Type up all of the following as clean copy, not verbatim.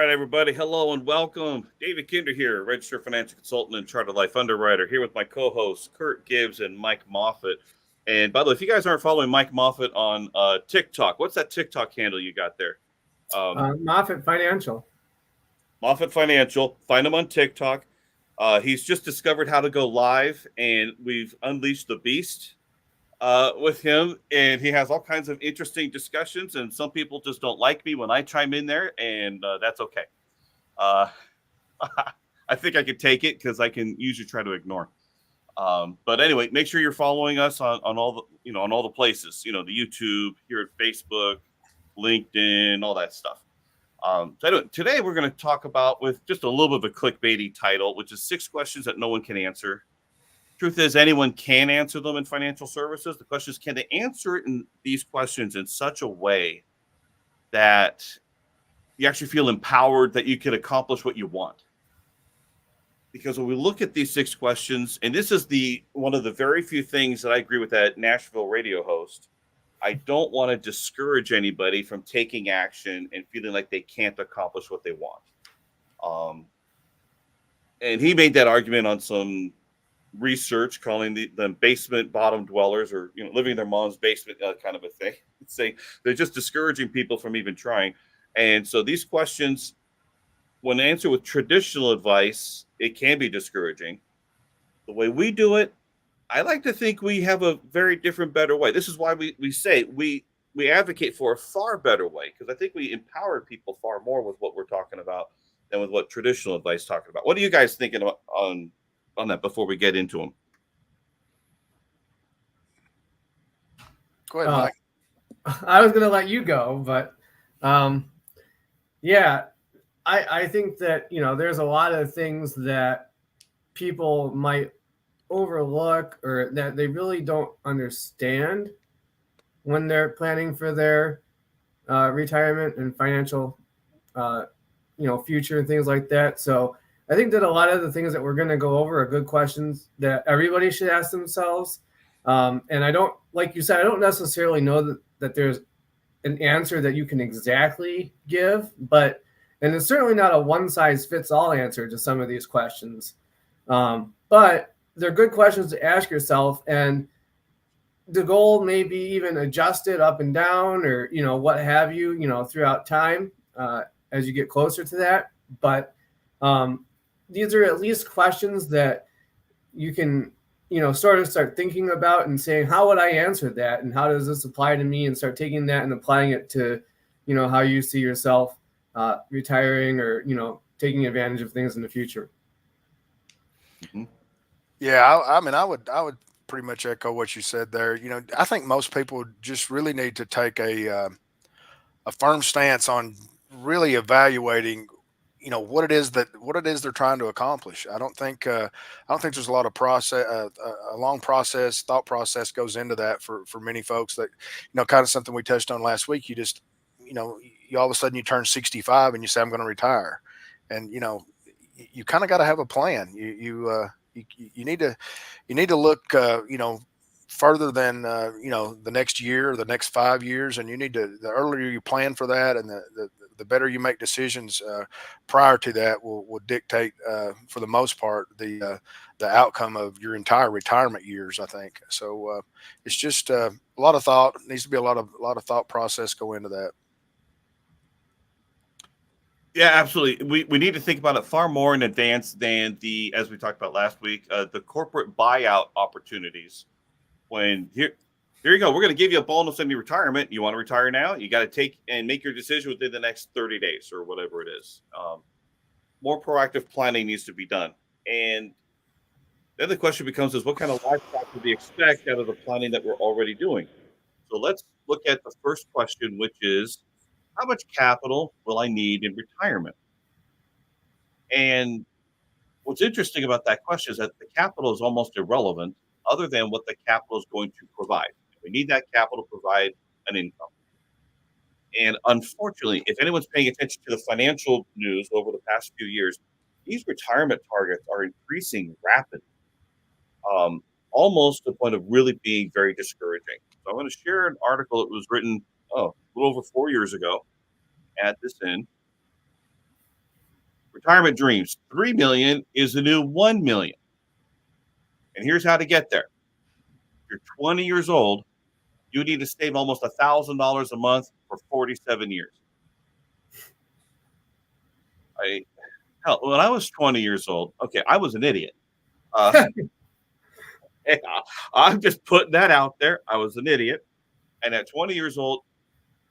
right, everybody. Hello and welcome. David Kinder here, registered financial consultant and chartered life underwriter, here with my co-hosts Kurt Gibbs and Mike Moffat. And by the way, if you guys aren't following Mike Moffat on TikTok, what's that TikTok handle you got there? Moffat Financial. Moffat Financial. Find him on TikTok. He's just discovered how to go live, and we've unleashed the beast with him, and he has all kinds of interesting discussions. And some people just don't like me when I chime in there, and that's okay. Uh, I think I could take it because I can usually try to ignore. But anyway, make sure you're following us on all the on all the places. The YouTube, here at Facebook, LinkedIn, all that stuff. So anyway, today we're going to talk about with just a little bit of a clickbaity title, which is 6 questions that no one can answer. Truth is, anyone can answer them in financial services. The question is, can they answer it in these questions in such a way that you actually feel empowered that you can accomplish what you want? Because when we look at these 6 questions, and this is one of the very few things that I agree with that Nashville radio host, I don't want to discourage anybody from taking action and feeling like they can't accomplish what they want. And he made that argument on some research, calling the basement bottom dwellers, or living in their mom's basement, kind of a thing. Say they're just discouraging people from even trying. And so these questions, when answered with traditional advice, it can be discouraging. The way we do it, I like to think we have a very different, better way. This is why we say we advocate for a far better way, because I think we empower people far more with what we're talking about than with what traditional advice talking about. What are you guys thinking about on that before we get into them? Go ahead, Mike. I was going to let you go, but yeah, I think that, there's a lot of things that people might overlook or that they really don't understand when they're planning for their retirement and financial, future and things like that. So I think that a lot of the things that we're going to go over are good questions that everybody should ask themselves. And I don't, like you said, I don't necessarily know that there's an answer that you can exactly give, and it's certainly not a one-size-fits-all answer to some of these questions. But they're good questions to ask yourself, and the goal may be even adjusted up and down, or, what have you, throughout time as you get closer to that. But these are at least questions that you can, sort of start thinking about and saying, how would I answer that? And how does this apply to me? And start taking that and applying it to, how you see yourself retiring or, taking advantage of things in the future. Mm-hmm. Yeah, I mean, I would pretty much echo what you said there. I think most people just really need to take a firm stance on really evaluating, what it is they're trying to accomplish. I don't think there's a lot of process, a long thought process goes into that for many folks. That kind of something we touched on last week. You just you all of a sudden you turn 65 and you say, I'm going to retire, and you kind of got to have a plan. You need to look further than the next year or the next 5 years, and the earlier you plan for that, and the better you make decisions prior to that will dictate for the most part the outcome of your entire retirement years, I think. So it's just a lot of thought. It needs to be a lot of thought process go into that. Yeah, absolutely. We need to think about it far more in advance than as we talked about last week, the corporate buyout opportunities. When here you go, we're going to give you a bonus in your retirement. You want to retire now? You got to take and make your decision within the next 30 days or whatever it is. More proactive planning needs to be done. And then the question becomes is what kind of lifestyle do we expect out of the planning that we're already doing? So let's look at the first question, which is, how much capital will I need in retirement? And what's interesting about that question is that the capital is almost irrelevant other than what the capital is going to provide. We need that capital to provide an income. And unfortunately, if anyone's paying attention to the financial news over the past few years, these retirement targets are increasing rapidly, almost to the point of really being very discouraging. So I'm going to share an article that was written a little over 4 years ago. Add this in. Retirement dreams. 3 million is the new 1 million. And here's how to get there. If you're 20 years old, you need to save almost $1,000 a month for 47 years. Hell, when I was 20 years old, okay, I was an idiot. I'm just putting that out there. I was an idiot. And at 20 years old,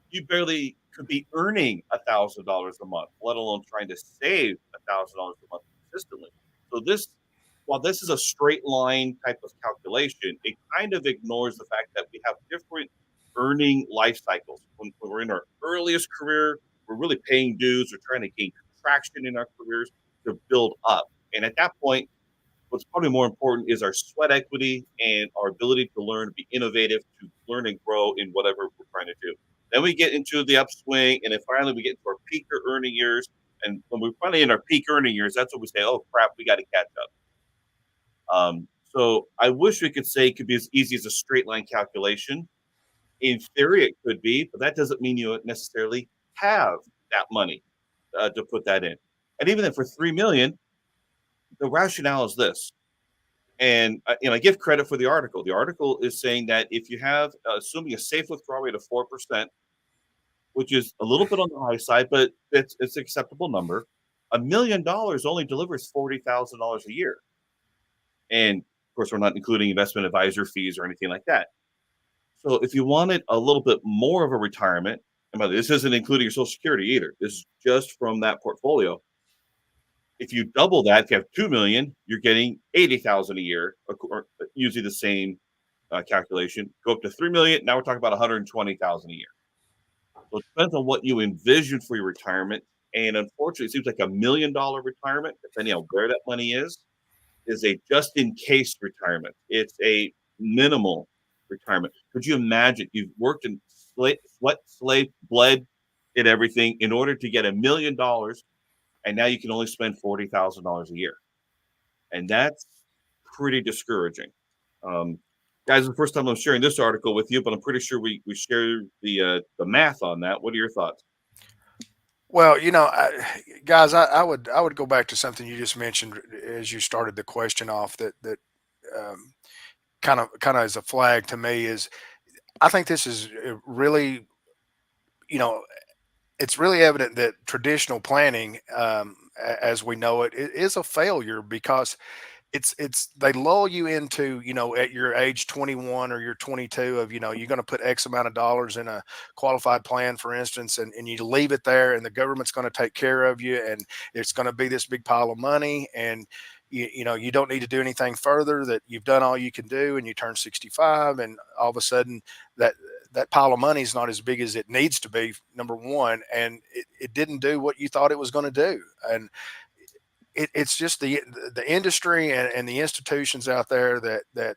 you barely could be earning $1,000 a month, let alone trying to save $1,000 a month consistently. So while this is a straight line type of calculation, it kind of ignores the fact that we have different earning life cycles. When we're in our earliest career, we're really paying dues. We're trying to gain traction in our careers to build up. And at that point, what's probably more important is our sweat equity and our ability to learn, to be innovative, to learn and grow in whatever we're trying to do. Then we get into the upswing, and then finally we get into our peak earning years. And when we're finally in our peak earning years, that's when we say, oh, crap, we got to catch up. So I wish we could say it could be as easy as a straight line calculation. In theory, it could be, but that doesn't mean you necessarily have that money to put that in. And even then for 3 million, the rationale is this. And I give credit for the article. The article is saying that if you have, assuming a safe withdrawal rate of 4%, which is a little bit on the high side, but it's an acceptable number, $1 million only delivers $40,000 a year. And of course, we're not including investment advisor fees or anything like that. So if you wanted a little bit more of a retirement, and by the way, this isn't including your Social Security either. This is just from that portfolio. If you double that, if you have 2 million, you're getting 80,000 a year, or using the same calculation. Go up to 3 million. Now we're talking about 120,000 a year. So it depends on what you envision for your retirement. And unfortunately, it seems like $1 million retirement, depending on where that money is a just in case retirement. It's a minimal retirement. Could you imagine you've worked and sweat, slave, bled, did everything in order to get $1 million, and now you can only spend $40,000 a year, and that's pretty discouraging. Guys, it's the first time I'm sharing this article with you, but I'm pretty sure we share the math on that. What are your thoughts? Well, guys, I would go back to something you just mentioned as you started the question off. That kind of as a flag to me is, I think this is really, it's really evident that traditional planning, as we know it, is a failure, because they lull you into, at your age 21 or you're 22 of, you're going to put X amount of dollars in a qualified plan, for instance, and you leave it there, and the government's going to take care of you, and it's going to be this big pile of money, and you don't need to do anything further, that you've done all you can do, and you turn 65, and all of a sudden that pile of money is not as big as it needs to be, number one, and it didn't do what you thought it was going to do. And it's just the industry and the institutions out there that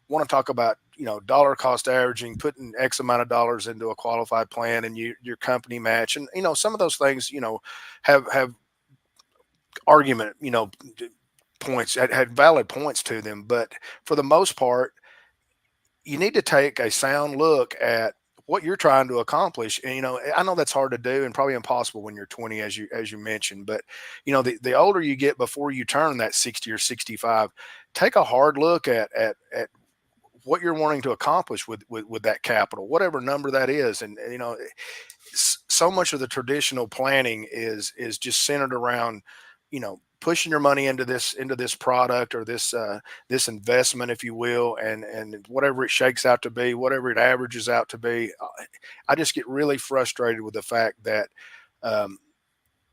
want to talk about dollar cost averaging, putting X amount of dollars into a qualified plan, and your company match, and some of those things have argument points, had valid points to them, but for the most part, you need to take a sound look at what you're trying to accomplish. And, I know that's hard to do and probably impossible when you're 20, as you mentioned, but the older you get before you turn that 60 or 65, take a hard look at what you're wanting to accomplish with that capital, whatever number that is. And, so much of the traditional planning is just centered around, pushing your money into this product or this investment, if you will, and whatever it shakes out to be, whatever it averages out to be. I just get really frustrated with the fact that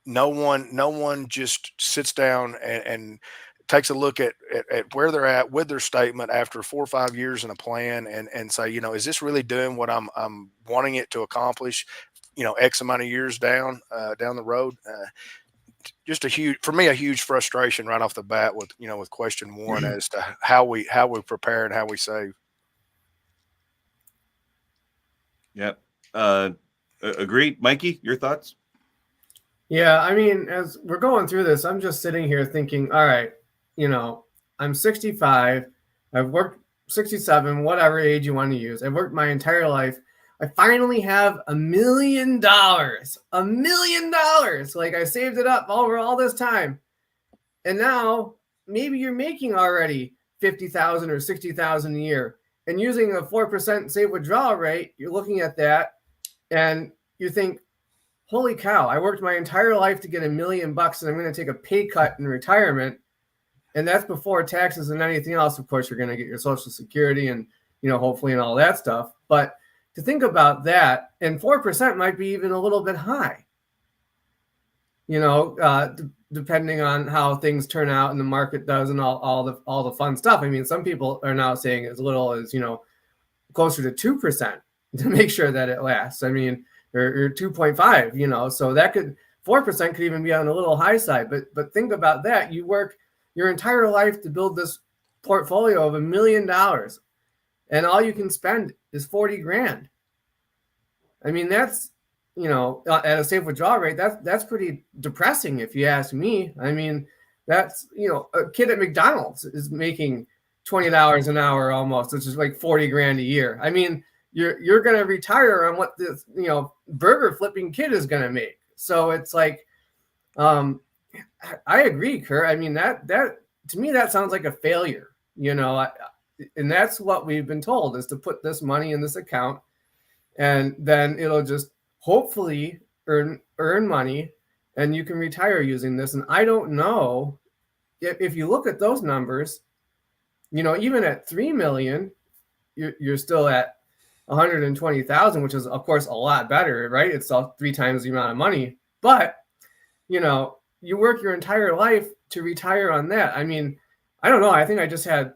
no one just sits down and takes a look at where they're at with their statement after 4 or 5 years in a plan, and say, is this really doing what I'm wanting it to accomplish, X amount of years down the road. Just a huge frustration right off the bat with question one as to how we prepare and how we save. Yep. Agreed. Mikey, your thoughts? Yeah, I mean, as we're going through this, I'm just sitting here thinking, all right, I'm 65, I've worked 67, whatever age you want to use. I've worked my entire life. I finally have $1 million. $1 million. Like I saved it up over all this time. And now maybe you're making already 50,000 or 60,000 a year. And using a 4% safe withdrawal rate, you're looking at that and you think, holy cow, I worked my entire life to get $1 million and I'm going to take a pay cut in retirement. And that's before taxes and anything else. Of course, you're going to get your Social Security and, hopefully and all that stuff. But to think about that, and 4% might be even a little bit high, depending on how things turn out and the market does and all the fun stuff. I mean, some people are now saying as little as, closer to 2% to make sure that it lasts. I mean, or 2.5, so that 4% could even be on a little high side. But think about that. You work your entire life to build this portfolio of $1 million and all you can spend is 40 grand. I mean, that's, at a safe withdrawal rate, that's pretty depressing if you ask me. I mean, that's, a kid at McDonald's is making $20 an hour almost, which is like 40 grand a year. I mean, you're going to retire on what this, burger flipping kid is going to make. So it's like, I agree, Kurt. I mean, that to me, that sounds like a failure, and that's what we've been told is to put this money in this account and then it'll just hopefully earn money and you can retire using this. And I don't know if you look at those numbers, even at 3 million, you're still at 120,000, which is of course a lot better, right? It's 3 times the amount of money, but you work your entire life to retire on that. I mean, I don't know. I think I just had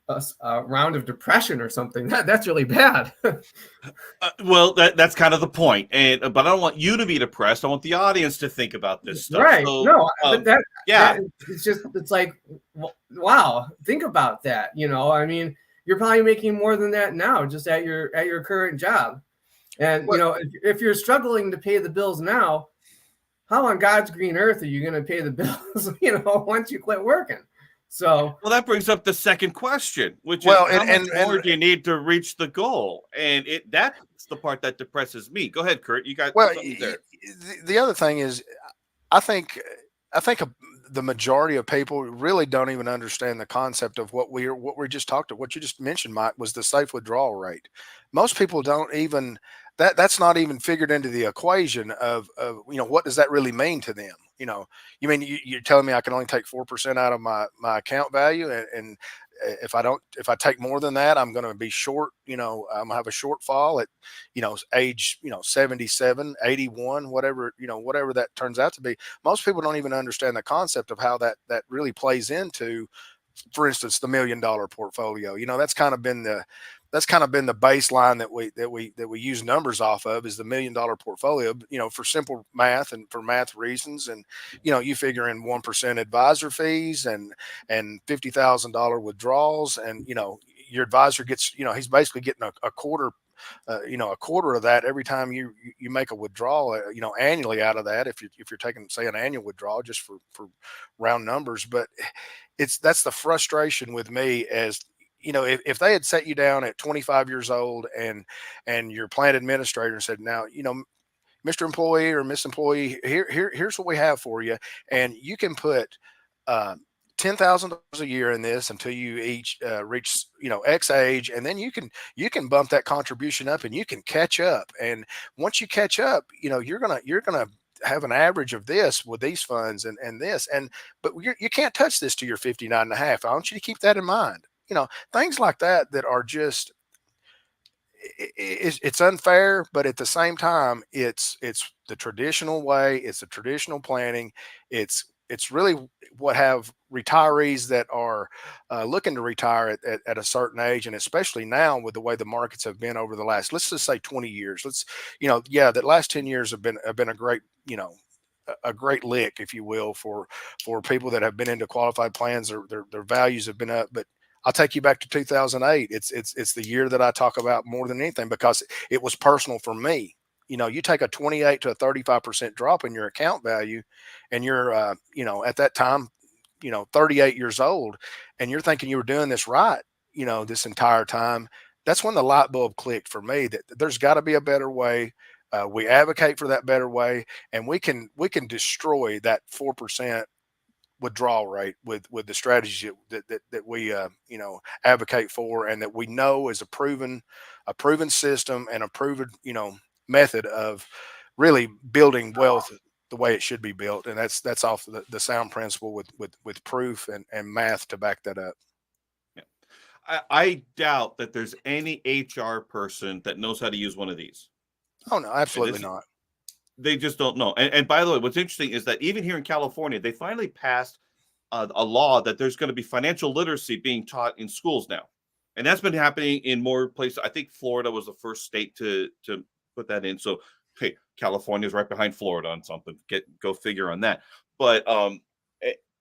a round of depression or something. That's really bad. Well, that's kind of the point. But I don't want you to be depressed. I want the audience to think about this stuff. Right. So, no, but it's like, wow, think about that. I mean, you're probably making more than that now just at your current job. And, if you're struggling to pay the bills now, how on God's green earth are you going to pay the bills, once you quit working? So, well, that brings up the second question, which is how much more do you need to reach the goal? And that's the part that depresses me. Go ahead, Kurt. You got something there. The other thing is, I think the majority of people really don't even understand the concept of what we just talked about. What you just mentioned, Mike, was the safe withdrawal rate. Most people don't even that's not even figured into the equation of what does that really mean to them? You mean you're telling me I can only take 4% out of my account value, and if I take more than that, I'm going to be short. I'm going to have a shortfall at age 77, 81, whatever that turns out to be. Most people don't even understand the concept of how that really plays into, for instance, the $1 million portfolio. That's kind of been the baseline that we use numbers off of, is the $1 million portfolio, for simple math and for math reasons. And, you figure in 1% advisor fees and $50,000 withdrawals. And, your advisor gets, he's basically getting a quarter, a quarter of that every time you make a withdrawal, annually out of that. If you're taking, say, an annual withdrawal, just for round numbers. But that's the frustration with me, as if they had set you down at 25 years old and your plan administrator said, now, Mr. Employee or Miss Employee, here's what we have for you. And you can put $10,000 a year in this until you each reach, X age. And then you can bump that contribution up and you can catch up. And once you catch up, you're going to have an average of this with these funds and this. But you can't touch this to your 59 and a half. I want you to keep that in mind. Things like that are just, it's unfair, but at the same time, it's the traditional way. It's the traditional planning. It's really what have retirees that are looking to retire at a certain age. And especially now with the way the markets have been over the last, let's just say 20 years, that last 10 years have been a great, a great lick, if you will, for people that have been into qualified plans. Their values have been up. But I'll take you back to 2008. It's the year that I talk about more than anything, because it was personal for me. You take a 28 to a 35% drop in your account value, and you're, at that time, 38 years old, and you're thinking you were doing this right, this entire time. that's when the light bulb clicked for me that there's got to be a better way. We advocate for that better way, and we can destroy that 4% withdrawal rate with the strategies that we advocate for, and that we know is a proven system and a proven method of really building wealth the way it should be built. And that's off the sound principle with proof and math to back that up. I doubt that there's any HR person that knows how to use one of these. Oh no, absolutely not. They just don't know. And by the way, what's interesting is that even here in California, they finally passed a law that there's going to be financial literacy being taught in schools now. And that's been happening in more places. I think Florida was the first state to put that in. So, hey, California is right behind Florida on something. Go figure on that. But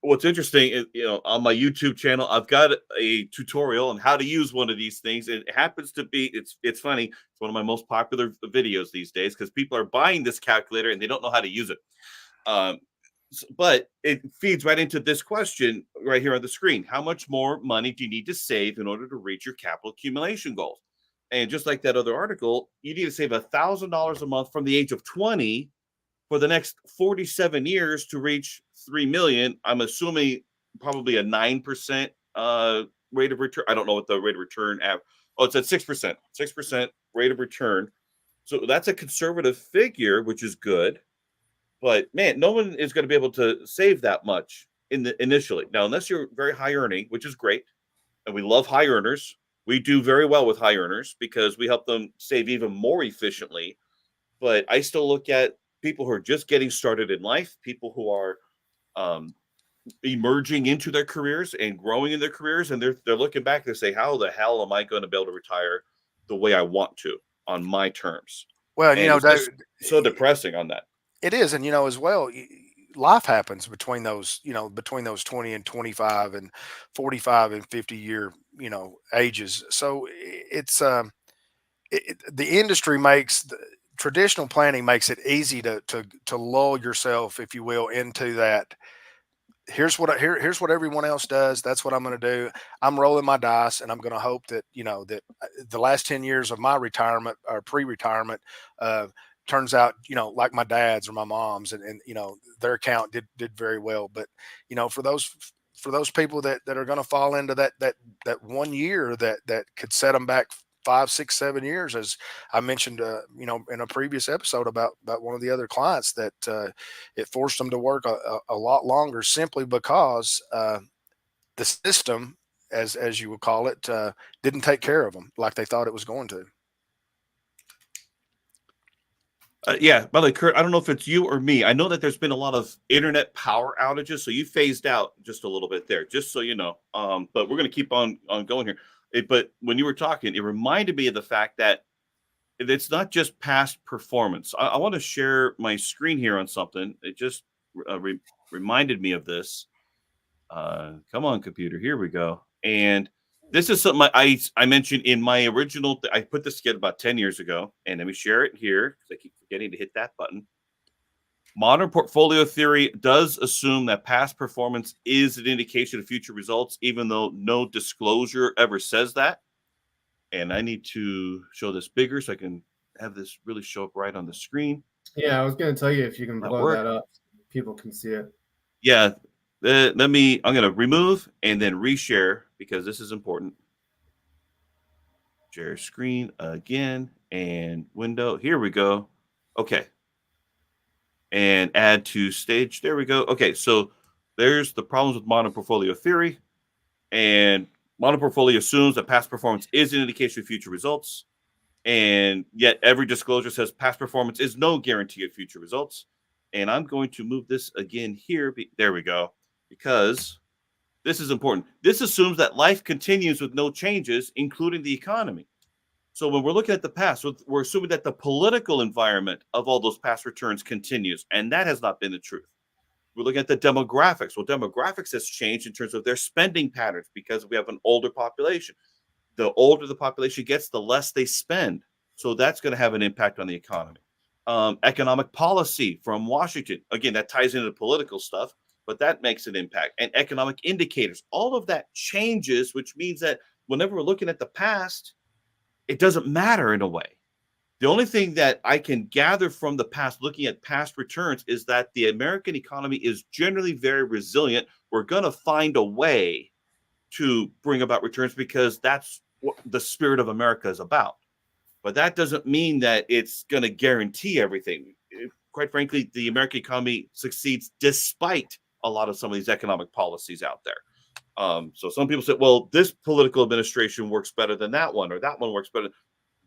what's interesting is, on my YouTube channel, I've got a tutorial on how to use one of these things. It happens to be, it's funny. It's one of my most popular videos these days because people are buying this calculator and they don't know how to use it. But it feeds right into this question right here on the screen. How much more money do you need to save in order to reach your capital accumulation goals? And just like that other article, you need to save $1,000 a month from the age of 20 for the next 47 years to reach 3 million. I'm assuming probably a 9% rate of return. I don't know what the rate of return it's at 6% rate of return. So that's a conservative figure, which is good. But man, no one is going to be able to save that much initially. Now, unless you're very high earning, which is great, and we love high earners. We do very well with high earners because we help them save even more efficiently. But I still look at people who are just getting started in life, people who are emerging into their careers and growing in their careers, and they're looking back and say, "How the hell am I going to be able to retire the way I want to on my terms?" Well, it's so depressing on that. It is, and as well, life happens between those 20 and 25 and 45 and 50-year ages. So it's the industry traditional planning makes it easy to lull yourself, if you will, into that. Here's what everyone else does. That's what I'm going to do. I'm rolling my dice, and I'm going to hope that that the last 10 years of my retirement or pre-retirement turns out like my dad's or my mom's, and their account did very well. But for those people that are going to fall into that 1 year that could set them back 5, 6, 7 years, as I mentioned in a previous episode about one of the other clients, that it forced them to work a lot longer simply because the system, as you would call it, didn't take care of them like they thought it was going to. Yeah, by the way, Kurt, I don't know if it's you or me. I know that there's been a lot of internet power outages, so you phased out just a little bit there, just so you know. But we're going to keep on going here. But when you were talking, it reminded me of the fact that it's not just past performance. I want to share my screen here on something. It just reminded me of this. Come on, computer. Here we go. And this is something I mentioned in my original. I put this together about 10 years ago, and let me share it here because I keep forgetting to hit that button. Modern portfolio theory does assume that past performance is an indication of future results, even though no disclosure ever says that. And I need to show this bigger so I can have this really show up right on the screen. Yeah, I was going to tell you if you can blow that up, people can see it. Yeah. I'm going to remove and then reshare because this is important. Share screen again and window. Here we go. Okay. And add to stage. There we go. Okay. So there's the problems with modern portfolio theory. And modern portfolio assumes that past performance is an indication of future results. And yet every disclosure says past performance is no guarantee of future results. And I'm going to move this again here. There we go. Because this is important. This assumes that life continues with no changes, including the economy. So when we're looking at the past, we're assuming that the political environment of all those past returns continues. And that has not been the truth. We're looking at the demographics. Well, demographics has changed in terms of their spending patterns because we have an older population. The older the population gets, the less they spend. So that's going to have an impact on the economy. Economic policy from Washington. Again, that ties into the political stuff, but that makes an impact. And economic indicators. All of that changes, which means that whenever we're looking at the past, it doesn't matter in a way. The only thing that I can gather from the past, looking at past returns, is that the American economy is generally very resilient. We're going to find a way to bring about returns because that's what the spirit of America is about. But that doesn't mean that it's going to guarantee everything. Quite frankly, the American economy succeeds despite a lot of some of these economic policies out there. So some people say, well, this political administration works better than that one, or that one works better.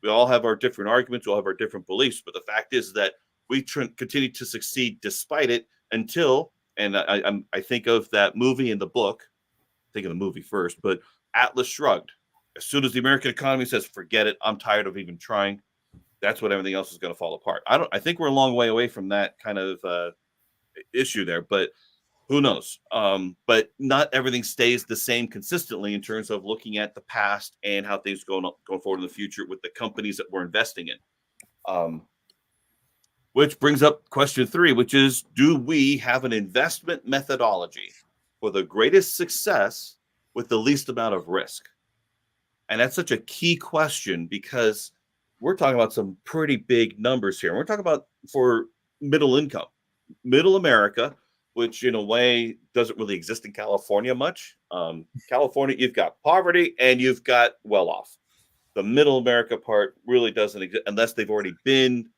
We all have our different arguments, we all have our different beliefs, but the fact is that we continue to succeed despite it until, and I think of that movie and the book, think of the movie first, but Atlas Shrugged. As soon as the American economy says, forget it, I'm tired of even trying, that's when everything else is going to fall apart. I think we're a long way away from that kind of issue there, but who knows? But not everything stays the same consistently in terms of looking at the past and how things going forward in the future with the companies that we're investing in. Which brings up question 3, which is, do we have an investment methodology for the greatest success with the least amount of risk? And that's such a key question because we're talking about some pretty big numbers here. And we're talking about for middle income, middle America, which in a way doesn't really exist in California much. California, you've got poverty and you've got well-off. The middle America part really doesn't exist unless they've already been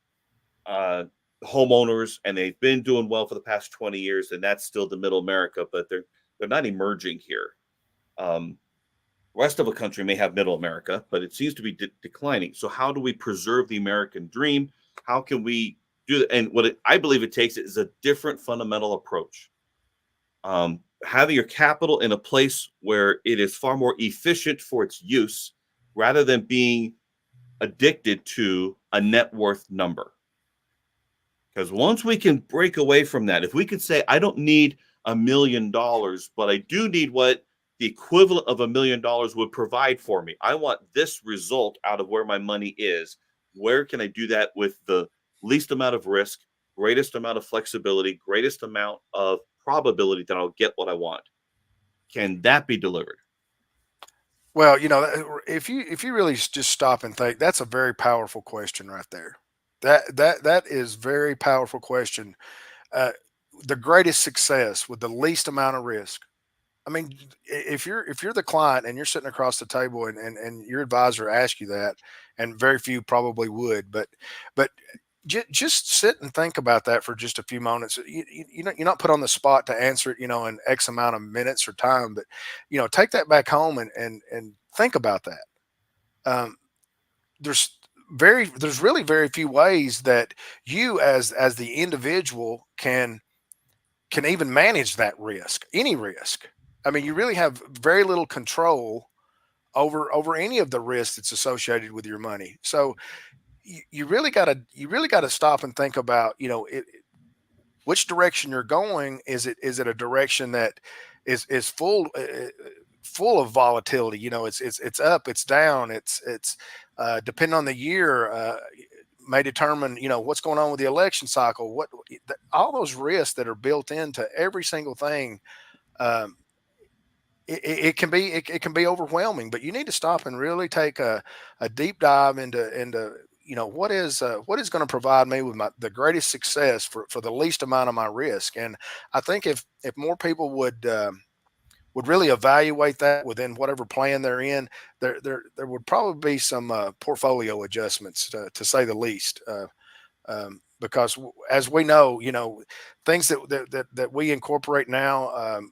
homeowners and they've been doing well for the past 20 years, and that's still the middle America, but they're not emerging here. Rest of the country may have middle America, but it seems to be declining. So how do we preserve the American dream? How can we do that? And I believe it takes is a different fundamental approach. Having your capital in a place where it is far more efficient for its use rather than being addicted to a net worth number. Because once we can break away from that, if we could say, I don't need $1 million, but I do need what the equivalent of $1 million would provide for me. I want this result out of where my money is. Where can I do that with the least amount of risk, greatest amount of flexibility, greatest amount of probability that I'll get what I want? Can that be delivered? Well, if you really just stop and think, that's a very powerful question right there. That is very powerful question. The greatest success with the least amount of risk. I mean, if you're the client and you're sitting across the table and your advisor asks you that, and very few probably would, but just sit and think about that for just a few moments. You're not put on the spot to answer it, in X amount of minutes or time, but take that back home and think about that. There's really very few ways that you as the individual can even manage that risk, any risk. I mean, you really have very little control over any of the risk that's associated with your money. So you really got to stop and think about, which direction you're going. Is it a direction that is full of volatility? It's up, it's down, it's depending on the year, may determine, what's going on with the election cycle, all those risks that are built into every single thing. It can be overwhelming, but you need to stop and really take a deep dive into what is going to provide me with the greatest success for the least amount of my risk. And I think if more people would really evaluate that within whatever plan they're in, there would probably be some portfolio adjustments to say the least. Because as we know, things that we incorporate now,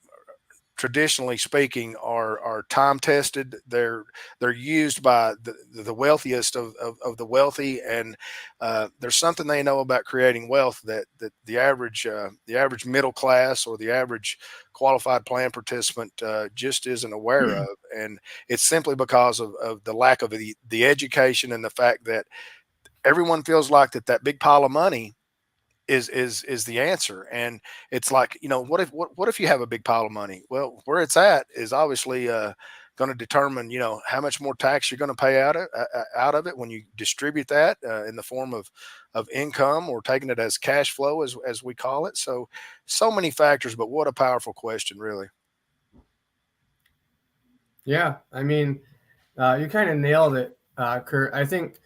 traditionally speaking, are time tested. They're used by the wealthiest of the wealthy, and there's something they know about creating wealth that the average middle class or the average qualified plan participant just isn't aware of. And it's simply because of the lack of the education and the fact that everyone feels like that big pile of money is the answer. And it's like, what if you have a big pile of money? Well, where it's at is obviously going to determine, how much more tax you're going to pay out of it when you distribute that in the form of income, or taking it as cash flow, as we call it. So many factors, but what a powerful question, really. Yeah, I mean, you kind of nailed it. Kurt. I think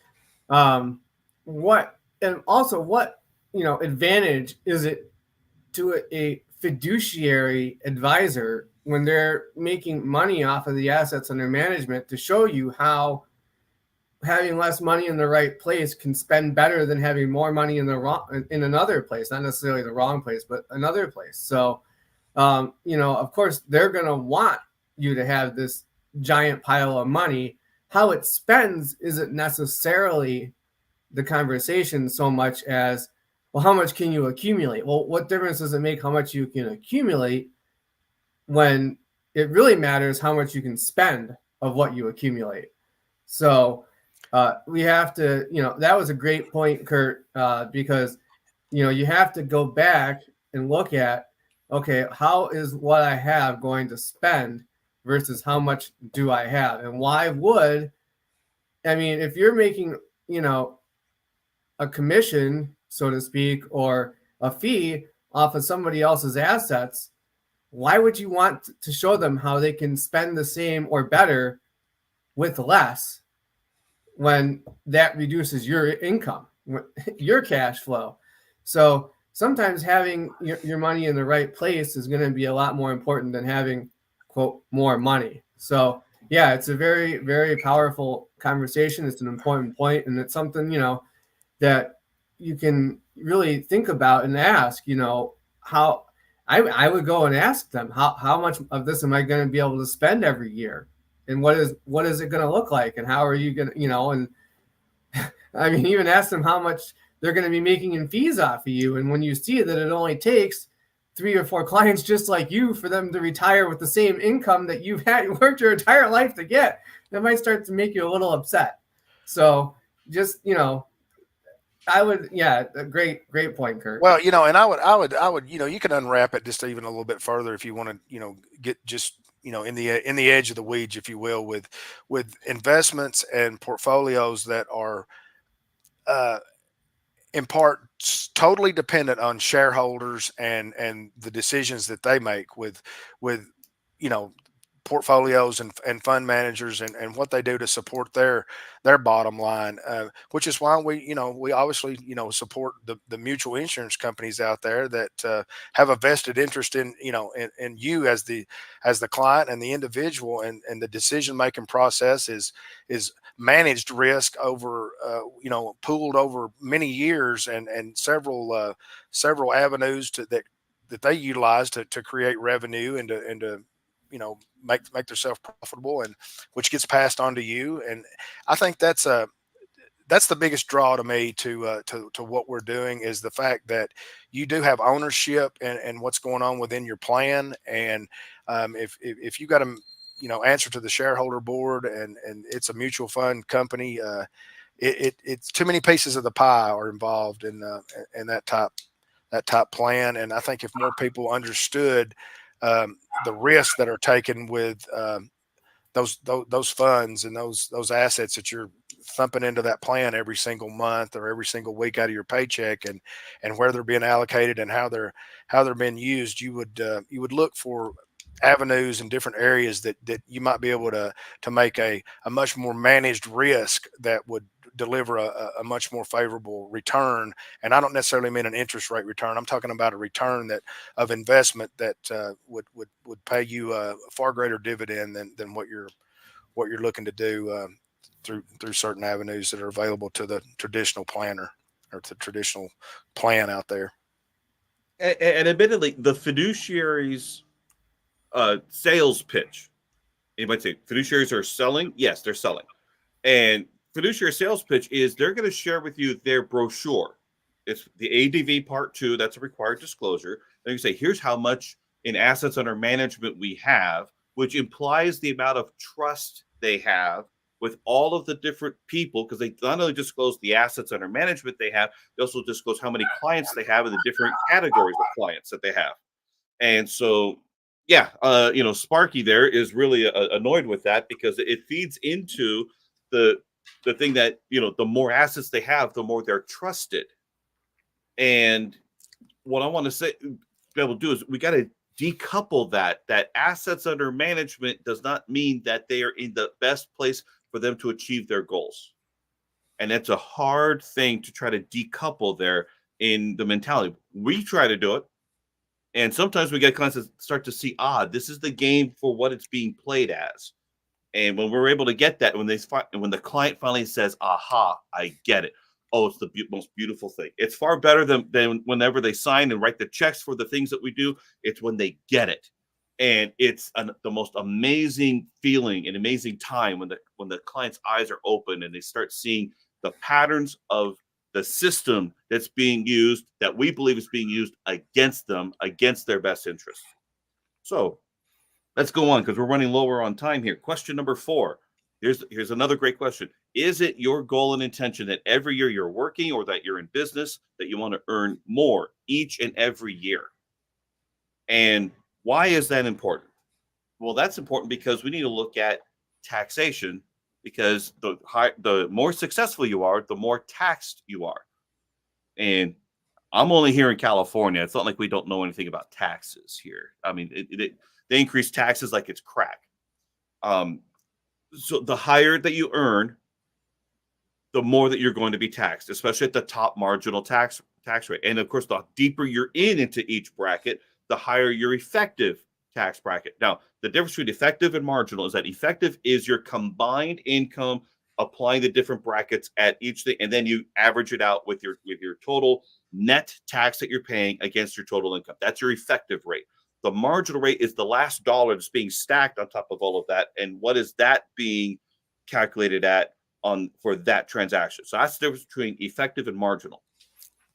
what advantage is it to a fiduciary advisor when they're making money off of the assets under management to show you how having less money in the right place can spend better than having more money in another place, not necessarily the wrong place, but another place. So, of course, they're going to want you to have this giant pile of money. How it spends isn't necessarily the conversation so much as, well, how much can you accumulate? Well, what difference does it make how much you can accumulate when it really matters how much you can spend of what you accumulate? So we have to, that was a great point, Kurt, because, you have to go back and look at, okay, how is what I have going to spend versus how much do I have? And if you're making, a commission, so to speak, or a fee off of somebody else's assets, why would you want to show them how they can spend the same or better with less when that reduces your income, your cash flow? So sometimes having your money in the right place is going to be a lot more important than having, quote, more money. So yeah, it's a very, very powerful conversation. It's an important point, and it's something, that you can really think about and ask, how I would go and ask them, how much of this am I going to be able to spend every year? And what is it going to look like? And how are you going to, and even ask them how much they're going to be making in fees off of you. And when you see that it only takes 3 or 4 clients just like you for them to retire with the same income that you've worked your entire life to get, that might start to make you a little upset. So just, a great point, Kurt. Well, and I would, you can unwrap it just even a little bit further if you want to, get just, in the edge of the weeds, if you will, with investments and portfolios that are, in part totally dependent on shareholders and the decisions that they make with, portfolios and fund managers and what they do to support their bottom line, which is why we obviously, support the mutual insurance companies out there that have a vested interest in you as the client and the individual, and the decision-making process is managed risk over, pooled over many years and several avenues that they utilize to create revenue and to make themselves profitable, and which gets passed on to you. And I think that's the biggest draw to me to what we're doing, is the fact that you do have ownership and what's going on within your plan. And if you got to answer to the shareholder board and it's a mutual fund company, it's too many pieces of the pie are involved in that type plan. And I think if more people understood the risks that are taken with those funds and those assets that you're thumping into that plan every single month or every single week out of your paycheck, and where they're being allocated and how they're being used, you would look for avenues in different areas that you might be able to make a much more managed risk that would deliver a much more favorable return. And I don't necessarily mean an interest rate return. I'm talking about a return of investment that would pay you a far greater dividend than what you're looking to do through certain avenues that are available to the traditional planner or the traditional plan out there. And admittedly, the fiduciaries sales pitch, you might say fiduciaries are selling. Yes, they're selling. And fiduciary sales pitch is they're going to share with you their brochure. It's the ADV Part 2. That's a required disclosure. They're going to say, here's how much in assets under management we have, which implies the amount of trust they have with all of the different people, because they not only disclose the assets under management they have, they also disclose how many clients they have and the different categories of clients that they have. And so, yeah, Sparky there is really annoyed with that, because it feeds into the thing that, the more assets they have, the more they're trusted. And what I want to say, be able to do is we got to decouple that assets under management does not mean that they are in the best place for them to achieve their goals. And it's a hard thing to try to decouple there in the mentality. We try to do it. And sometimes we get clients that start to see, this is the game for what it's being played as. And when we're able to get that, when the client finally says, aha, I get it. Oh, it's the most beautiful thing. It's far better than whenever they sign and write the checks for the things that we do. It's when they get it. And it's the most amazing feeling and amazing time when the client's eyes are open and they start seeing the patterns of the system that's being used, that we believe is being used against them, against their best interests. So let's go on because we're running lower on time here. Question number 4. Here's another great question. Is it your goal and intention that every year you're working or that you're in business that you want to earn more each and every year? And why is that important? Well, that's important because we need to look at taxation, because the more successful you are, the more taxed you are. And I'm only here in California. It's not like we don't know anything about taxes here. I mean, they increase taxes like it's crack. So the higher that you earn, the more that you're going to be taxed, especially at the top marginal tax rate. And of course, the deeper you're into each bracket, the higher your effective tax bracket. Now, the difference between effective and marginal is that effective is your combined income, applying the different brackets at each thing, and then you average it out with your total net tax that you're paying against your total income. That's your effective rate. The marginal rate is the last dollar that's being stacked on top of all of that, and what is that being calculated at for that transaction. So that's the difference between effective and marginal.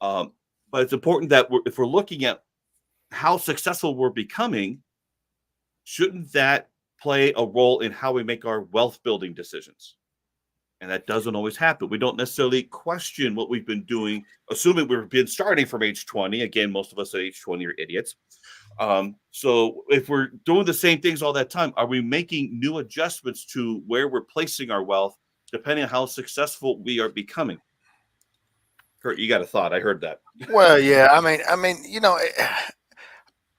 But it's important that if we're looking at how successful we're becoming, shouldn't that play a role in how we make our wealth building decisions? And that doesn't always happen. We don't necessarily question what we've been doing, assuming we've been starting from age 20. Again, most of us at age 20 are idiots. So if we're doing the same things all that time, are we making new adjustments to where we're placing our wealth, depending on how successful we are becoming? Kurt, you got a thought? I heard that. Well, yeah. I mean,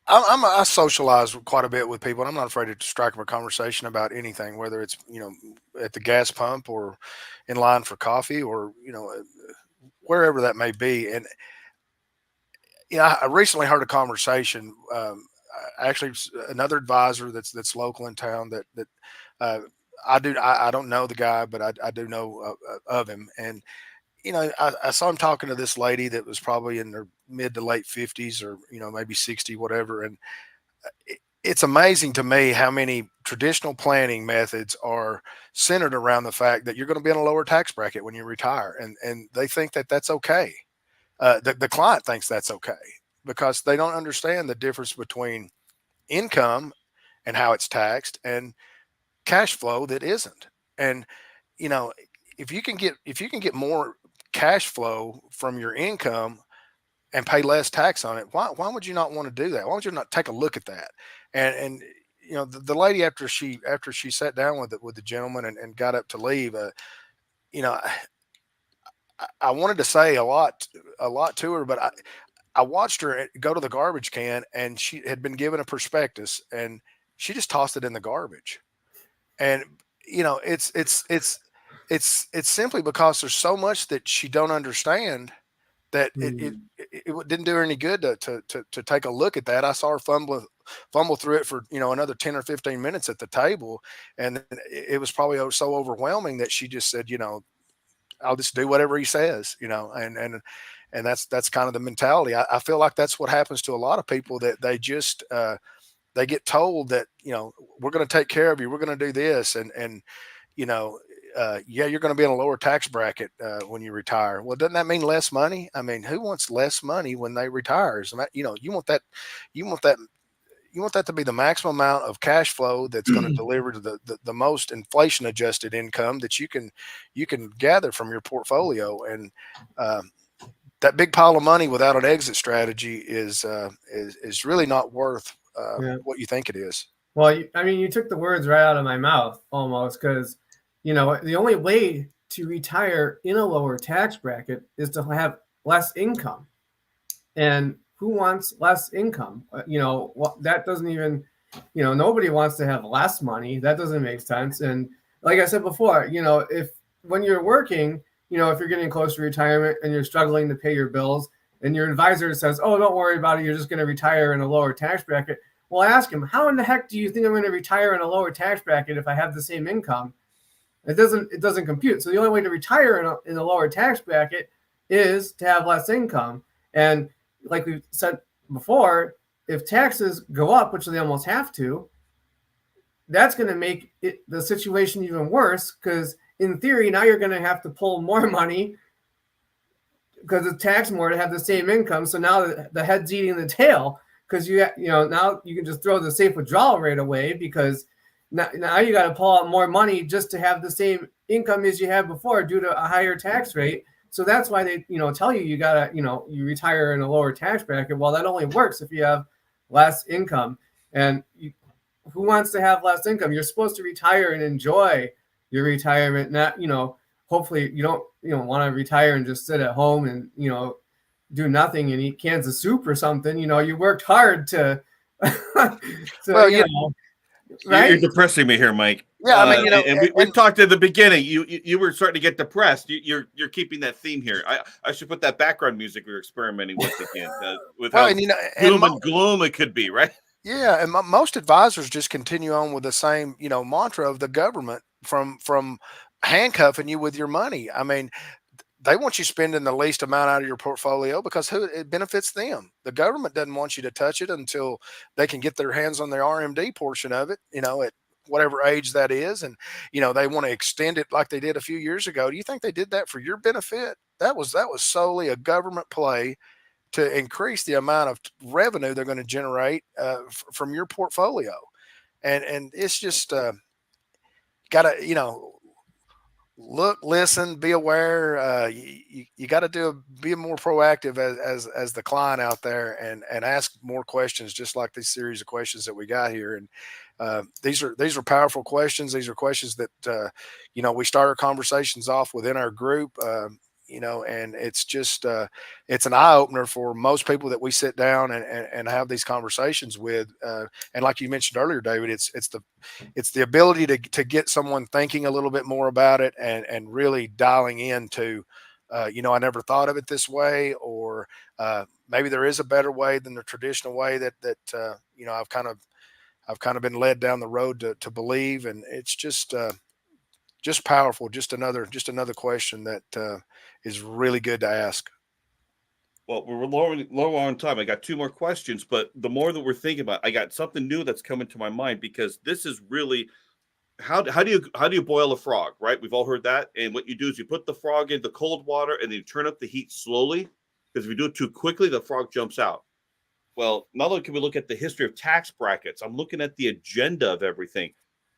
I socialize quite a bit with people, and I'm not afraid to strike up a conversation about anything, whether it's, at the gas pump or in line for coffee or, wherever that may be. And, I recently heard a conversation, actually another advisor that's local in town that I don't know the guy, but I do know of him. And, I saw him talking to this lady that was probably in their mid to late 50s or, maybe 60, whatever. And it's amazing to me how many traditional planning methods are centered around the fact that you're going to be in a lower tax bracket when you retire. And they think that that's okay. The client thinks that's okay because they don't understand the difference between income and how it's taxed and cash flow that isn't. And, if you can get more cash flow from your income and pay less tax on it, why would you not want to do that? Why would you not take a look at that? And the lady, after she sat down with the gentleman and got up to leave, I wanted to say a lot to her, but I watched her go to the garbage can, and she had been given a prospectus and she just tossed it in the garbage. And it's simply because there's so much that she don't understand that it didn't do her any good to take a look at that. I saw her fumble through it for another 10 or 15 minutes at the table, and it was probably so overwhelming that she just said, I'll just do whatever he says, and that's kind of the mentality. I feel like that's what happens to a lot of people, that they just they get told that we're going to take care of you, we're going to do this, and you're going to be in a lower tax bracket when you retire. Well, doesn't that mean less money? I mean, who wants less money when they retire? You want that to be the maximum amount of cash flow that's going to deliver to the most inflation adjusted income that you can gather from your portfolio. And that big pile of money without an exit strategy is really not worth what you think it is. Well, you took the words right out of my mouth almost, because the only way to retire in a lower tax bracket is to have less income. And who wants less income? That doesn't even, nobody wants to have less money. That doesn't make sense. And like I said before, if when you're working, if you're getting close to retirement and you're struggling to pay your bills, and your advisor says, "Oh, don't worry about it. You're just going to retire in a lower tax bracket." Well, ask him, "How in the heck do you think I'm going to retire in a lower tax bracket if I have the same income?" It doesn't compute. So the only way to retire in a lower tax bracket is to have less income. And like we said before, if taxes go up, which they almost have to, that's going to make the situation even worse, because in theory, now you're going to have to pull more money because it's taxed more to have the same income. So now the head's eating the tail, because now you can just throw the safe withdrawal rate away, because now you got to pull out more money just to have the same income as you had before due to a higher tax rate. So that's why they tell you gotta you retire in a lower tax bracket. Well, that only works if you have less income. And who wants to have less income? You're supposed to retire and enjoy your retirement, not hopefully you don't want to retire and just sit at home and do nothing and eat cans of soup or something. You worked hard to Well, right? You're depressing me here, Mike. Yeah, I mean, and we've talked at the beginning. You were starting to get depressed. You're keeping that theme here. I should put that background music we were experimenting with again, with how doom and gloom it could be, right? Yeah, and most advisors just continue on with the same mantra of the government from handcuffing you with your money. I mean, they want you spending the least amount out of your portfolio because it benefits them. The government doesn't want you to touch it until they can get their hands on the RMD portion of it, at whatever age that is. And, they want to extend it like they did a few years ago. Do you think they did that for your benefit? That was solely a government play to increase the amount of revenue they're going to generate from your portfolio. And it's just got to, look, listen, be aware. You got to be more proactive as the client out there and ask more questions, just like this series of questions that we got here. And these are powerful questions. These are questions that we start our conversations off within our group. And it's just it's an eye opener for most people that we sit down and have these conversations with. And like you mentioned earlier, David, it's the ability to get someone thinking a little bit more about it and really dialing into, I never thought of it this way, or maybe there is a better way than the traditional way that I've kind of been led down the road to believe. And it's just powerful. Just another question that is really good to ask. Well, we're low on time. I got two more questions, but the more that we're thinking about, I got something new that's coming to my mind, because this is really how do you boil a frog, right? We've all heard that. And what you do is you put the frog in the cold water and then you turn up the heat slowly, because if you do it too quickly, the frog jumps out. Well, not only can we look at the history of tax brackets, I'm looking at the agenda of everything.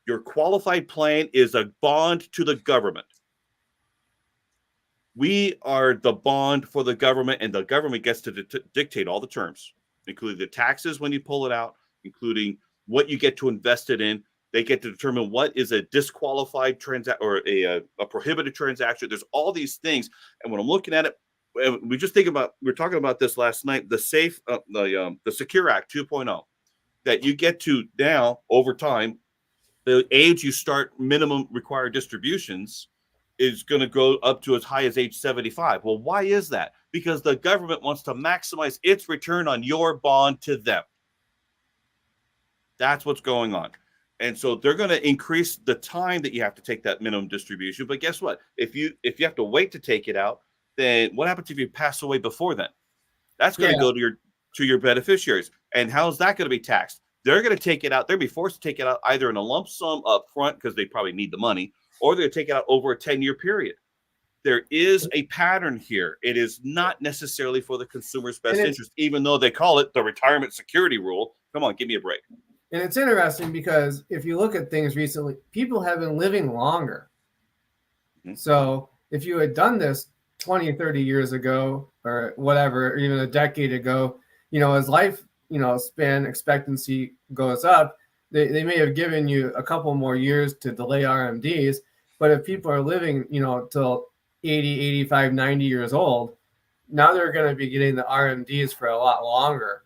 Your qualified plan is a bond to the government. We are the bond for the government, and the government gets to dictate all the terms, including the taxes when you pull it out, including what you get to invest it in. They get to determine what is a disqualified transaction or a prohibited transaction. There's all these things. And when I'm looking at it, we were talking about this last night, the Secure Act 2.0, that you get to now over time. The age you start minimum required distributions is going to go up to as high as age 75. Well, why is that? Because the government wants to maximize its return on your bond to them. That's what's going on. And so they're going to increase the time that you have to take that minimum distribution. But guess what? If you have to wait to take it out, then what happens if you pass away before then? That's going to go to your beneficiaries. And how's that going to be taxed? They're going to take it out. They're going to be forced to take it out either in a lump sum up front, because they probably need the money, or they're going to take it out over a 10-year period. There is a pattern here. It is not necessarily for the consumer's best interest, even though they call it the retirement security rule. Come on, give me a break. And it's interesting because if you look at things recently, people have been living longer. Mm-hmm. So if you had done this 20, 30 years ago or whatever, or even a decade ago, as life, span expectancy goes up, they may have given you a couple more years to delay RMDs. But if people are living, till 80, 85, 90 years old, now they're going to be getting the RMDs for a lot longer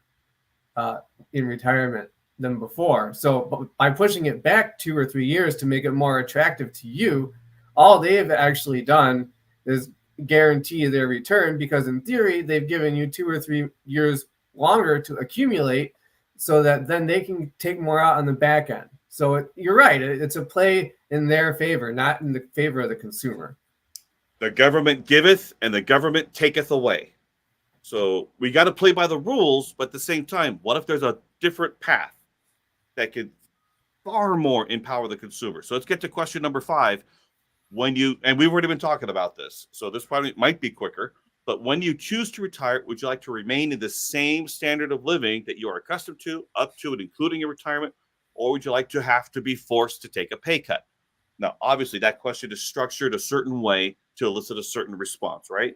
in retirement, than before. So by pushing it back 2 or 3 years to make it more attractive to you, all they've actually done is guarantee their return, because in theory they've given you 2 or 3 years longer to accumulate, so that then they can take more out on the back end. So you're right, it's a play in their favor, not in the favor of the consumer. The government giveth and the government taketh away. So we got to play by the rules, but at the same time, what if there's a different path that could far more empower the consumer? So let's get to question number 5. When you, and we've already been talking about this, so this probably might be quicker, but when you choose to retire, would you like to remain in the same standard of living that you are accustomed to, up to and including your retirement, or would you like to have to be forced to take a pay cut? Now, obviously, that question is structured a certain way to elicit a certain response, right?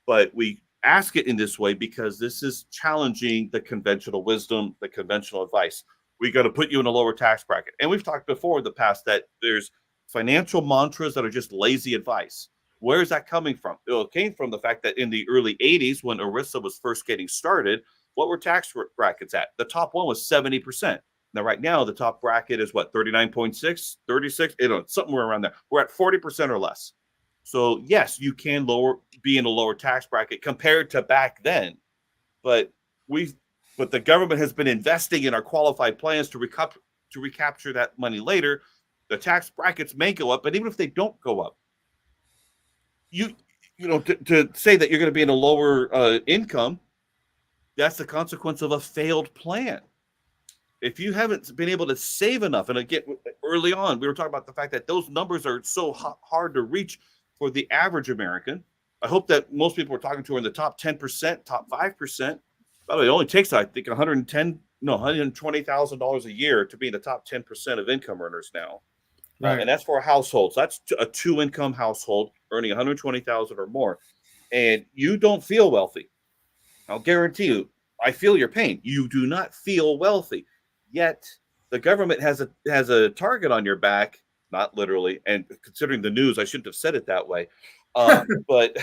But we ask it in this way because this is challenging the conventional wisdom, the conventional advice. We got to put you in a lower tax bracket. And we've talked before in the past that there's financial mantras that are just lazy advice. Where is that coming from? It came from the fact that in the early 80s, when ERISA was first getting started, what were tax brackets at? The top one was 70%. Now, right now, the top bracket is what, 39.6, 36, somewhere around there. We're at 40% or less. So yes, you can be in a lower tax bracket compared to back then, but the government has been investing in our qualified plans to recapture that money later. The tax brackets may go up, but even if they don't go up, to say that you're going to be in a lower income, that's the consequence of a failed plan. If you haven't been able to save enough, and again, early on, we were talking about the fact that those numbers are so hard to reach for the average American. I hope that most people we're talking to are in the top 10%, top 5%. By the way, it only takes, I think, $120,000 a year to be in the top 10% of income earners now. Right. And that's for a household. So that's a 2-income household earning $120,000 or more. And you don't feel wealthy. I'll guarantee you, I feel your pain. You do not feel wealthy. Yet the government has a target on your back, not literally. And considering the news, I shouldn't have said it that way. But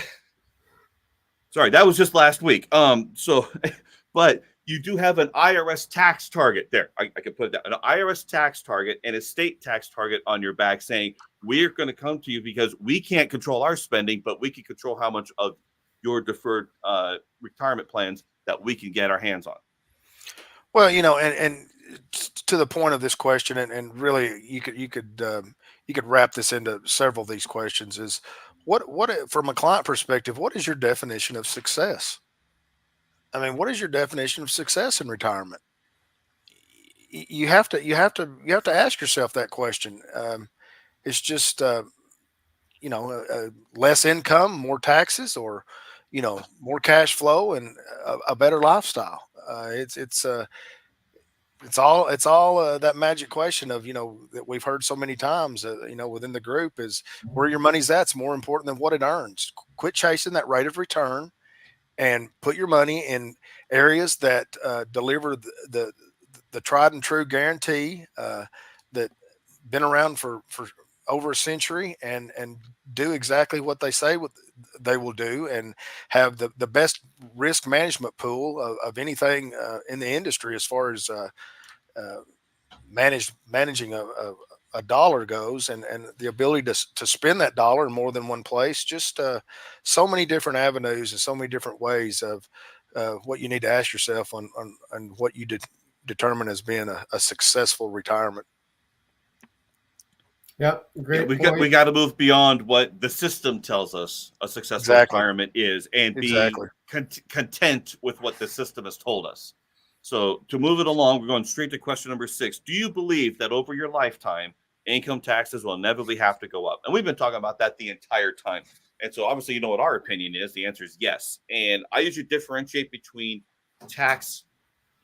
sorry, that was just last week. But you do have an IRS tax target there. I can put that, an IRS tax target and a state tax target on your back, saying we're going to come to you because we can't control our spending, but we can control how much of your deferred retirement plans that we can get our hands on. Well, and to the point of this question, and really you could wrap this into several of these questions, is what from a client perspective, what is your definition of success? I mean, what is your definition of success in retirement? You have to ask yourself that question. It's just less income, more taxes, or more cash flow and a better lifestyle. It's all that magic question of that we've heard so many times within the group, is where your money's at's more important than what it earns. Quit chasing that rate of return and put your money in areas that deliver the tried and true guarantee that been around for over a century, and do exactly what they say they will do, and have the best risk management pool of anything in the industry as far as managing a dollar goes, and the ability to spend that dollar in more than one place. Just so many different avenues and so many different ways of what you need to ask yourself on what you determine as being a successful retirement. Yep, great. We got to move beyond what the system tells us a successful retirement is, and be content with what the system has told us. So to move it along, we're going straight to question number 6. Do you believe that over your lifetime, income taxes will inevitably have to go up? And we've been talking about that the entire time. And so obviously, you know what our opinion is. The answer is yes. And I usually differentiate between tax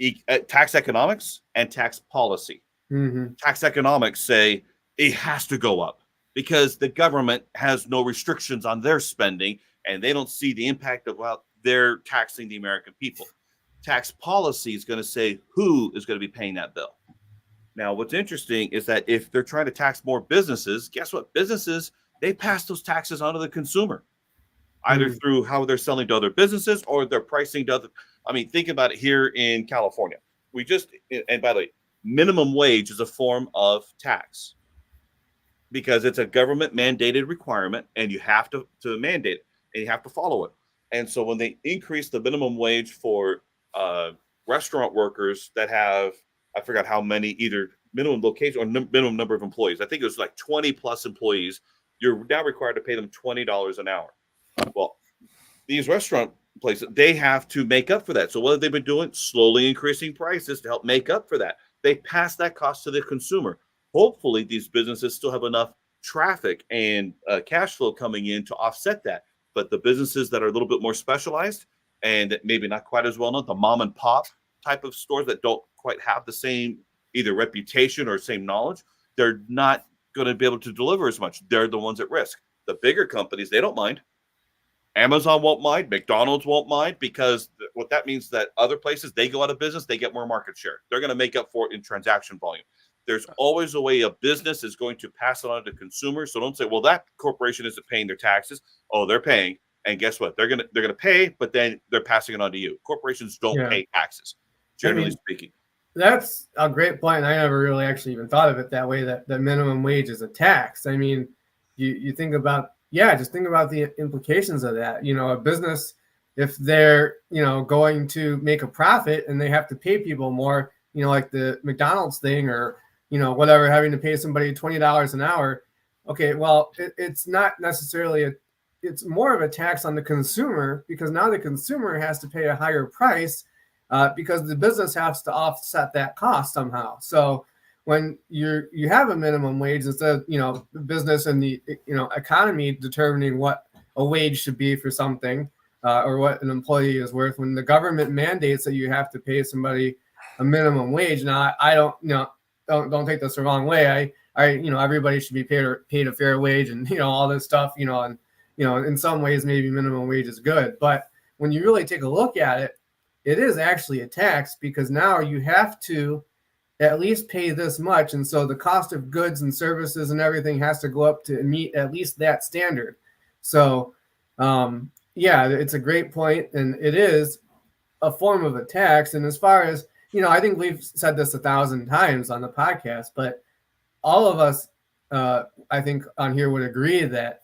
economics and tax policy. Mm-hmm. Tax economics say it has to go up because the government has no restrictions on their spending, and they don't see the impact of how they're taxing the American people. Tax policy is going to say who is going to be paying that bill. Now, what's interesting is that if they're trying to tax more businesses, guess what? Businesses, they pass those taxes on to the consumer, either through how they're selling to other businesses or they're pricing to other. I mean, think about it here in California. And by the way, minimum wage is a form of tax because it's a government mandated requirement and you have to mandate it and you have to follow it. And so when they increase the minimum wage for restaurant workers that have, I forgot how many, either minimum location or minimum number of employees, I think it was like 20 plus employees, you're now required to pay them $20 an hour. Well, these restaurant places, they have to make up for that. So what have they been doing? Slowly increasing prices to help make up for that. They pass that cost to the consumer. Hopefully these businesses still have enough traffic and cash flow coming in to offset that. But the businesses that are a little bit more specialized and maybe not quite as well known, the mom and pop type of stores that don't quite have the same either reputation or same knowledge, they're not going to be able to deliver as much. They're the ones at risk. The bigger companies, they don't mind. Amazon won't mind. McDonald's won't mind, because what that means that other places, they go out of business, they get more market share. They're going to make up for it in transaction volume. There's always a way a business is going to pass it on to consumers. So don't say, well, that corporation isn't paying their taxes. Oh, they're paying. And guess what? They're gonna pay, but then they're passing it on to you. Corporations don't pay taxes, generally speaking. That's a great point. I never really actually even thought of it that way, that the minimum wage is a tax. I mean, you think about, just think about the implications of that. A business, if they're, going to make a profit and they have to pay people more, like the McDonald's thing or, whatever, having to pay somebody $20 an hour. Okay, well, it's not necessarily it's more of a tax on the consumer, because now the consumer has to pay a higher price because the business has to offset that cost somehow. So when you have a minimum wage, instead of the business and the economy determining what a wage should be for something or what an employee is worth, when the government mandates that you have to pay somebody a minimum wage. Now I don't take this the wrong way. I everybody should be paid a fair wage and all this stuff, and in some ways maybe minimum wage is good, but when you really take a look at it, it is actually a tax, because now you have to at least pay this much. And so the cost of goods and services and everything has to go up to meet at least that standard. So, it's a great point, and it is a form of a tax. And as far as, I think we've said this 1,000 times on the podcast, but all of us, I think on here would agree that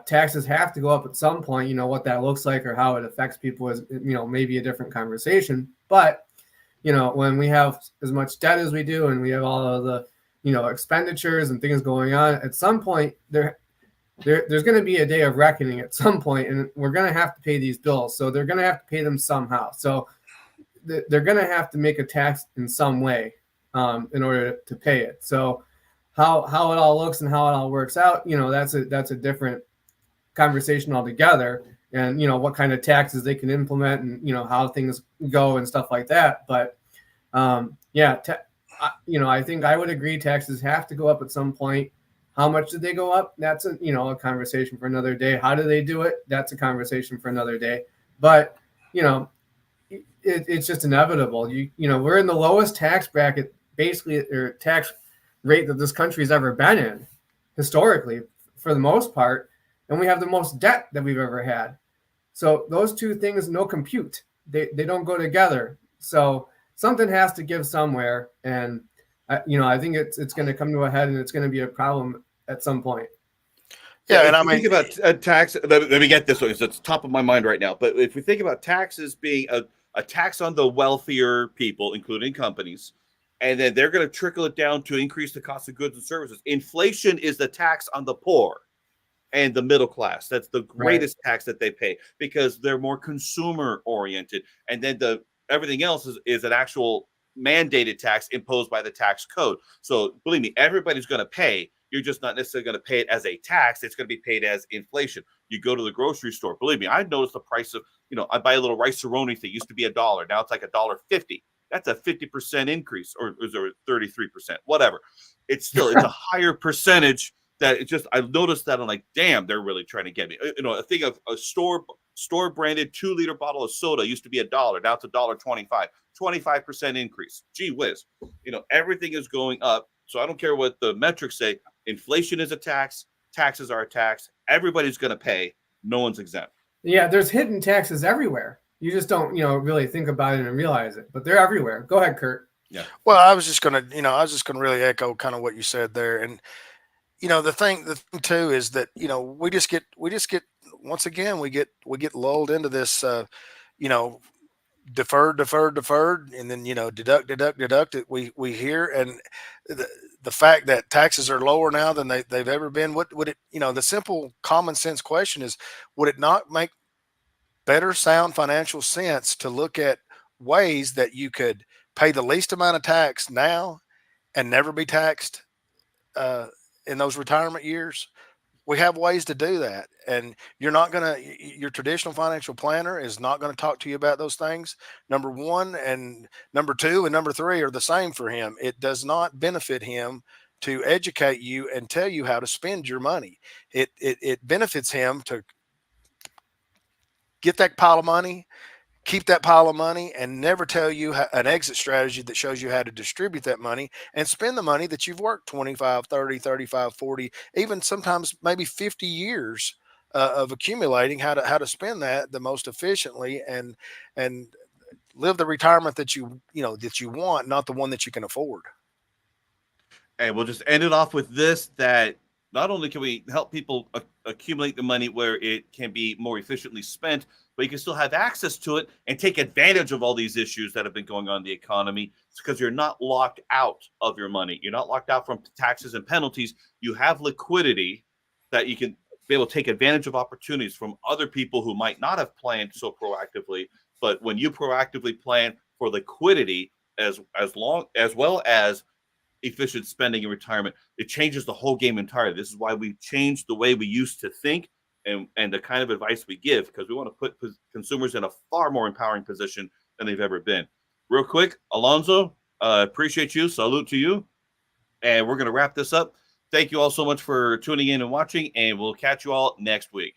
taxes have to go up at some point. What that looks like or how it affects people is, maybe a different conversation. But, when we have as much debt as we do and we have all of the, expenditures and things going on, at some point there's going to be a day of reckoning at some point, and we're going to have to pay these bills. So they're going to have to pay them somehow. So they're going to have to make a tax in some way in order to pay it. So how it all looks and how it all works out, that's a different conversation altogether, and what kind of taxes they can implement and how things go and stuff like that. But I think I would agree taxes have to go up at some point. How much did they go up? That's a conversation for another day. How do they do it? That's a conversation for another day. But it's just inevitable. We're in the lowest tax bracket, basically, or tax rate that this country's ever been in historically, for the most part, and we have the most debt that we've ever had. So those two things no compute. They don't go together. So something has to give somewhere, and I think it's going to come to a head, and it's going to be a problem at some point. Yeah, and I mean, think about tax. Let me get this one, because it's top of my mind right now. But if we think about taxes being a tax on the wealthier people, including companies, and then they're going to trickle it down to increase the cost of goods and services. Inflation is the tax on the poor and the middle class. That's the greatest tax that they pay, because they're more consumer oriented. And then everything else is an actual mandated tax imposed by the tax code. So believe me, everybody's going to pay. You're just not necessarily going to pay it as a tax. It's going to be paid as inflation. You go to the grocery store. Believe me, I noticed the price of, I buy a little Rice-A-Roni thing. It used to be $1. Now it's like $1.50. That's a 50% increase, or is there 33%? Whatever. It's a higher percentage. That I noticed that. I'm like, damn, they're really trying to get me. A thing of a store branded 2-liter bottle of soda used to be $1. Now it's $1.25. 25% increase. Gee whiz. Everything is going up. So I don't care what the metrics say. Inflation is a tax. Taxes are a tax. Everybody's going to pay. No one's exempt. Yeah, there's hidden taxes everywhere. You just don't, really think about it and realize it, but they're everywhere. Go ahead, Kurt. Well, I was just gonna really echo kind of what you said there, and the thing too is that we just get once again we get lulled into this you know deferred, and then deduct it. We hear, and the fact that taxes are lower now than they've ever been. What would it? The simple common sense question is, would it not make better sound financial sense to look at ways that you could pay the least amount of tax now and never be taxed in those retirement years? We have ways to do that, and your traditional financial planner is not going to talk to you about those things. Number one, and number two, and number three are the same for him. It does not benefit him to educate you and tell you how to spend your money. It benefits him to get that pile of money, keep that pile of money, and never tell you an exit strategy that shows you how to distribute that money and spend the money that you've worked 25, 30, 35, 40, even sometimes maybe 50 years of accumulating, how to spend that the most efficiently and live the retirement that you want, not the one that you can afford. And we'll just end it off with this, that not only can we help people accumulate the money where it can be more efficiently spent, but you can still have access to it and take advantage of all these issues that have been going on in the economy. It's because you're not locked out of your money. You're not locked out from taxes and penalties. You have liquidity that you can be able to take advantage of opportunities from other people who might not have planned so proactively. But when you proactively plan for liquidity as well as efficient spending in retirement, it changes the whole game entirely. This is why we changed the way we used to think and the kind of advice we give, because we want to put consumers in a far more empowering position than they've ever been. Real quick, Alonzo, appreciate you. Salute to you. And we're going to wrap this up. Thank you all so much for tuning in and watching, and we'll catch you all next week.